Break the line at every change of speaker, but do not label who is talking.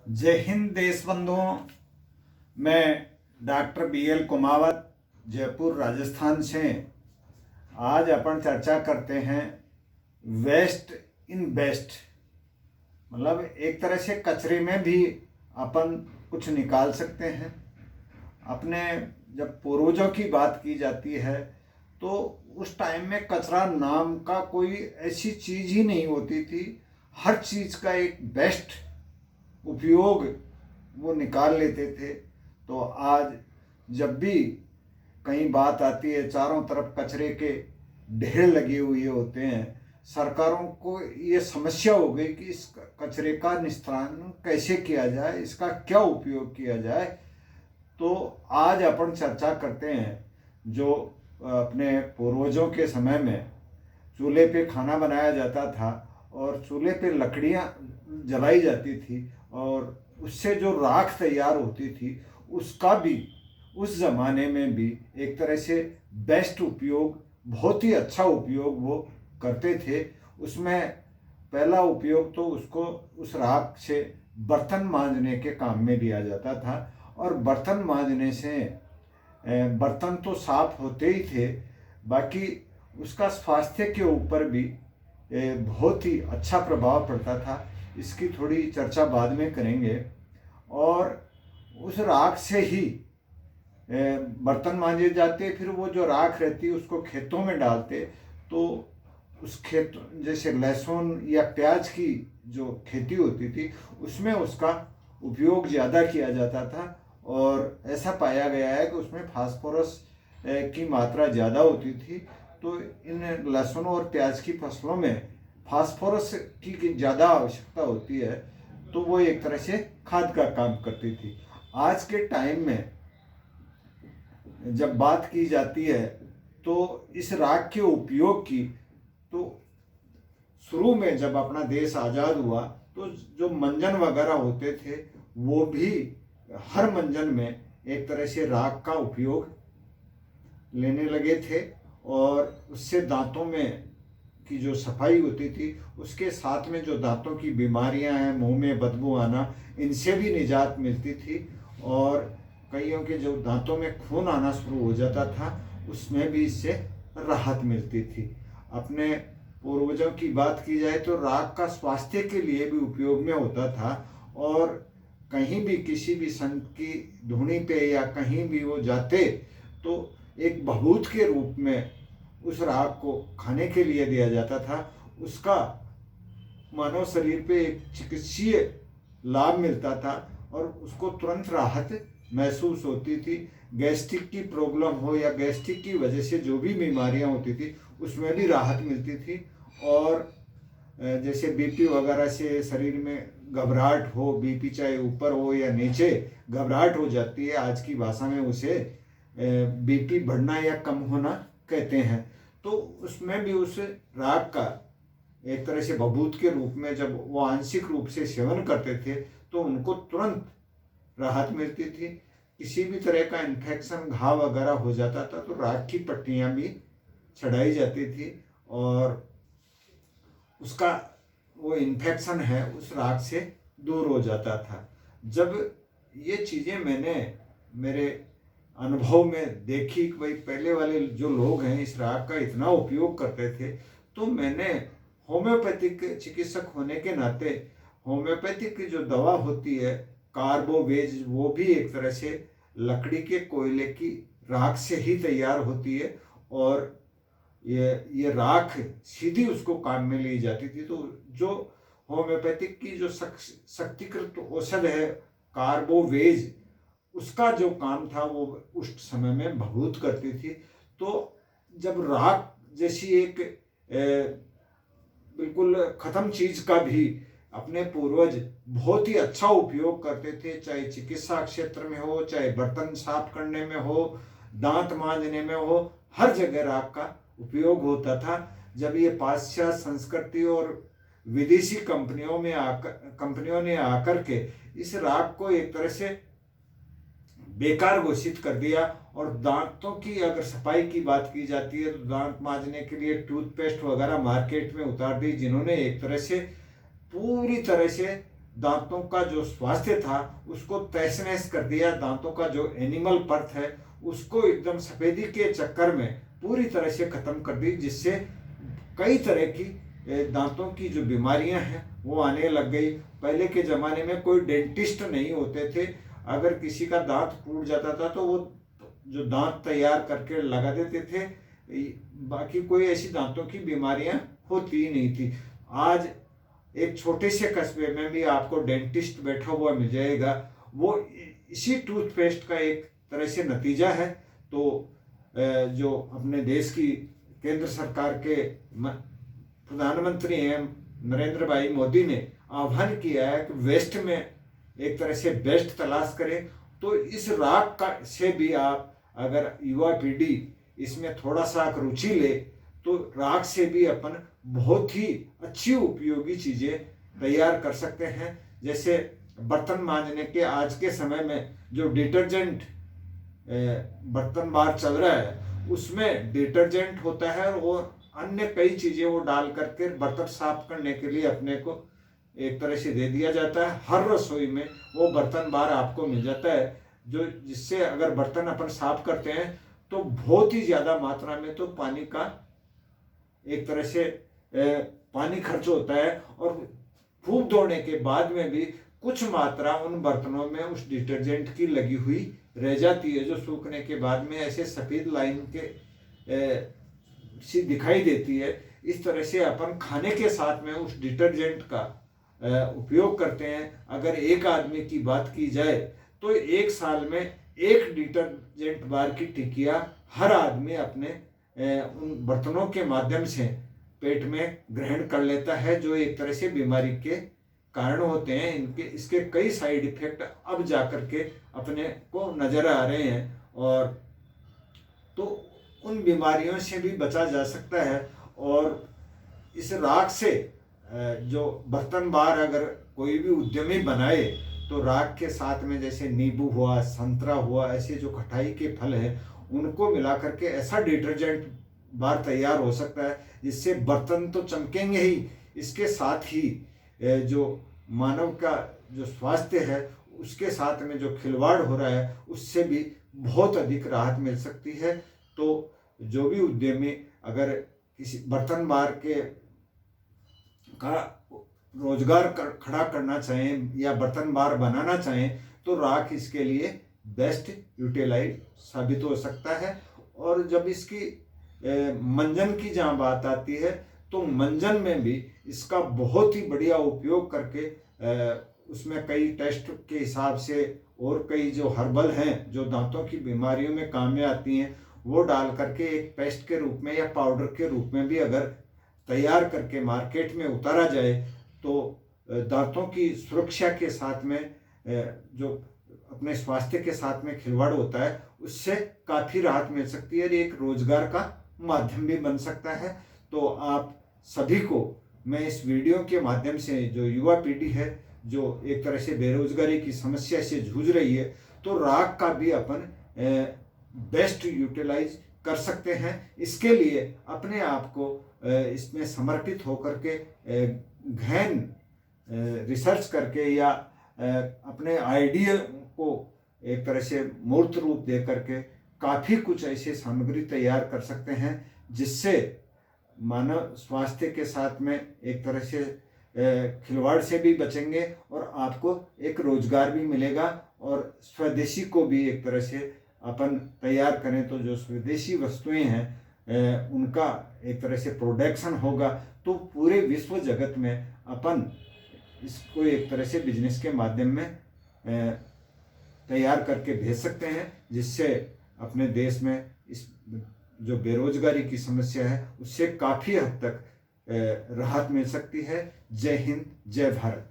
जय हिंद देश बंधुओं। मैं डॉक्टर BL कुमावत जयपुर राजस्थान से। आज अपन चर्चा करते हैं वेस्ट इन बेस्ट। मतलब एक तरह से कचरे में भी अपन कुछ निकाल सकते हैं। अपने जब पूर्वजों की बात की जाती है तो उस टाइम में कचरा नाम का कोई ऐसी चीज़ ही नहीं होती थी। हर चीज़ का एक बेस्ट उपयोग वो निकाल लेते थे। तो आज जब भी कहीं बात आती है, चारों तरफ कचरे के ढेर लगे हुए होते हैं। सरकारों को ये समस्या हो गई कि इस कचरे का निस्तारण कैसे किया जाए, इसका क्या उपयोग किया जाए। तो आज अपन चर्चा करते हैं जो अपने पूर्वजों के समय में चूल्हे पे खाना बनाया जाता था और चूल्हे पे लकड़ियाँ जलाई जाती थी और उससे जो राख तैयार होती थी उसका भी उस ज़माने में भी एक तरह से बेस्ट उपयोग, बहुत ही अच्छा उपयोग वो करते थे। उसमें पहला उपयोग तो उसको उस राख से बर्तन मांजने के काम में लिया जाता था। और बर्तन मांजने से बर्तन तो साफ होते ही थे, बाकी उसका स्वास्थ्य के ऊपर भी बहुत ही अच्छा प्रभाव पड़ता था। इसकी थोड़ी चर्चा बाद में करेंगे। और उस राख से ही बर्तन मांजे जाते। फिर वो जो राख रहती उसको खेतों में डालते तो उस खेत जैसे लहसुन या प्याज की जो खेती होती थी उसमें उसका उपयोग ज़्यादा किया जाता था। और ऐसा पाया गया है कि उसमें फास्फोरस की मात्रा ज़्यादा होती थी। तो इन लहसुन और प्याज की फसलों में फास्फोरस की ज़्यादा आवश्यकता होती है, तो वो एक तरह से खाद का काम करती थी। आज के टाइम में जब बात की जाती है तो इस राख के उपयोग की, तो शुरू में जब अपना देश आज़ाद हुआ तो जो मंजन वगैरह होते थे वो भी हर मंजन में एक तरह से राख का उपयोग लेने लगे थे। और उससे दांतों में की जो सफाई होती थी, उसके साथ में जो दांतों की बीमारियां हैं, मुंह में बदबू आना, इनसे भी निजात मिलती थी। और कईयों के जो दांतों में खून आना शुरू हो जाता था उसमें भी इससे राहत मिलती थी। अपने पूर्वजों की बात की जाए तो राख का स्वास्थ्य के लिए भी उपयोग में होता था। और कहीं भी किसी भी संत की धुनी पे या कहीं भी वो जाते तो एक भभूत के रूप में उस राख को खाने के लिए दिया जाता था। उसका मानव शरीर पे एक चिकित्सीय लाभ मिलता था और उसको तुरंत राहत महसूस होती थी। गैस्ट्रिक की प्रॉब्लम हो या गैस्ट्रिक की वजह से जो भी बीमारियां होती थी उसमें भी राहत मिलती थी। और जैसे बीपी वगैरह से शरीर में घबराहट हो, बीपी चाहे ऊपर हो या नीचे घबराहट हो जाती है, आज की भाषा में उसे बीपी बढ़ना या कम होना कहते हैं। तो उसमें भी उस राग का एक तरह से भभूत के रूप में जब वो आंशिक रूप से सेवन करते थे तो उनको तुरंत राहत मिलती थी। किसी भी तरह का इन्फेक्शन, घाव वगैरह हो जाता था तो राग की पट्टियाँ भी चढ़ाई जाती थी और उसका वो इन्फेक्शन है उस राग से दूर हो जाता था। जब ये चीज़ें मैंने मेरे अनुभव में देखी कि भाई पहले वाले जो लोग हैं इस राग का इतना उपयोग करते थे, तो मैंने होम्योपैथिक चिकित्सक होने के नाते होम्योपैथिक की जो दवा होती है कार्बोवेज, वो भी एक तरह से लकड़ी के कोयले की राख से ही तैयार होती है। और ये राख सीधी उसको काम में ली जाती थी। तो जो होम्योपैथिक की जो शक्तिकृत औषध है कार्बोवेज, उसका जो काम था वो उस समय में भभूत करती थी। तो जब राख जैसी एक बिल्कुल खत्म चीज का भी अपने पूर्वज बहुत ही अच्छा उपयोग करते थे, चाहे चिकित्सा क्षेत्र में हो, चाहे बर्तन साफ करने में हो, दांत मांजने में हो, हर जगह राख का उपयोग होता था। जब ये पाश्चात्य संस्कृति और विदेशी कंपनियों ने आकर के इस राख को एक तरह से बेकार घोषित कर दिया। और दांतों की अगर सफाई की बात की जाती है तो दांत मांजने के लिए टूथपेस्ट वगैरह मार्केट में उतार दी, जिन्होंने एक तरह से पूरी तरह से दांतों का जो स्वास्थ्य था उसको तहस नहस कर दिया। दांतों का जो एनिमल परत है उसको एकदम सफेदी के चक्कर में पूरी तरह से खत्म कर दी, जिससे कई तरह की दांतों की जो बीमारियां हैं वो आने लग गई। पहले के ज़माने में कोई डेंटिस्ट नहीं होते थे, अगर किसी का दांत टूट जाता था तो वो जो दांत तैयार करके लगा देते थे, बाकी कोई ऐसी दांतों की बीमारियां होती ही नहीं थी। आज एक छोटे से कस्बे में भी आपको डेंटिस्ट बैठा हुआ मिल जाएगा, वो इसी टूथपेस्ट का एक तरह से नतीजा है। तो जो अपने देश की केंद्र सरकार के प्रधानमंत्री हैं नरेंद्र भाई मोदी ने आह्वान किया है कि वेस्ट में एक तरह से बेस्ट तलाश करें। तो इस राख का से भी आप, अगर युवा पीढ़ी इसमें थोड़ा सा रुचि ले, तो राख से भी अपन बहुत ही अच्छी उपयोगी चीज़ें तैयार कर सकते हैं। जैसे बर्तन मांजने के आज के समय में जो डिटर्जेंट बर्तन बार चल रहा है उसमें डिटर्जेंट होता है और अन्य कई चीज़ें वो डाल करके बर्तन साफ करने के लिए अपने को एक तरह से दे दिया जाता है। हर रसोई में वो बर्तन बार आपको मिल जाता है, जो जिससे अगर बर्तन अपन साफ करते हैं तो बहुत ही ज़्यादा मात्रा में तो पानी का एक तरह से पानी खर्च होता है, और खूब धोने के बाद में भी कुछ मात्रा उन बर्तनों में उस डिटर्जेंट की लगी हुई रह जाती है, जो सूखने के बाद में ऐसे सफ़ेद लाइन के सी दिखाई देती है। इस तरह से अपन खाने के साथ में उस डिटर्जेंट का उपयोग करते हैं। अगर एक आदमी की बात की जाए तो एक साल में एक डिटर्जेंट बार की टिकिया हर आदमी अपने उन बर्तनों के माध्यम से पेट में ग्रहण कर लेता है, जो एक तरह से बीमारी के कारण होते हैं। इसके कई साइड इफेक्ट अब जाकर के अपने को नजर आ रहे हैं, और तो उन बीमारियों से भी बचा जा सकता है। और इस राख से जो बर्तन बार अगर कोई भी उद्यमी बनाए तो राख के साथ में जैसे नींबू हुआ, संतरा हुआ, ऐसे जो खटाई के फल हैं उनको मिला करके ऐसा डिटर्जेंट बार तैयार हो सकता है जिससे बर्तन तो चमकेंगे ही, इसके साथ ही जो मानव का जो स्वास्थ्य है उसके साथ में जो खिलवाड़ हो रहा है उससे भी बहुत अधिक राहत मिल सकती है। तो जो भी उद्यमी अगर किसी बर्तन बार के का रोजगार खड़ा करना चाहें या बर्तन बार बनाना चाहें तो राख इसके लिए बेस्ट यूटिलाइज साबित हो सकता है। और जब इसकी मंजन की जहाँ बात आती है तो मंजन में भी इसका बहुत ही बढ़िया उपयोग करके उसमें कई टेस्ट के हिसाब से और कई जो हर्बल हैं जो दांतों की बीमारियों में काम में आती हैं वो डाल करके एक पेस्ट के रूप में या पाउडर के रूप में भी अगर तैयार करके मार्केट में उतारा जाए तो दांतों की सुरक्षा के साथ में जो अपने स्वास्थ्य के साथ में खिलवाड़ होता है उससे काफ़ी राहत मिल सकती है और एक रोजगार का माध्यम भी बन सकता है। तो आप सभी को मैं इस वीडियो के माध्यम से, जो युवा पीढ़ी है जो एक तरह से बेरोजगारी की समस्या से जूझ रही है, तो राख का भी अपन बेस्ट यूटिलाइज कर सकते हैं। इसके लिए अपने आप को इसमें समर्पित होकर के गहन रिसर्च करके या अपने आइडिया को एक तरह से मूर्त रूप दे करके काफ़ी कुछ ऐसी सामग्री तैयार कर सकते हैं जिससे मानव स्वास्थ्य के साथ में एक तरह से खिलवाड़ से भी बचेंगे और आपको एक रोजगार भी मिलेगा और स्वदेशी को भी एक तरह से अपन तैयार करें तो जो स्वदेशी वस्तुएं हैं उनका एक तरह से प्रोडक्शन होगा तो पूरे विश्व जगत में अपन इसको एक तरह से बिजनेस के माध्यम में तैयार करके भेज सकते हैं, जिससे अपने देश में इस जो बेरोजगारी की समस्या है उससे काफ़ी हद तक राहत मिल सकती है। जय हिंद, जय भारत।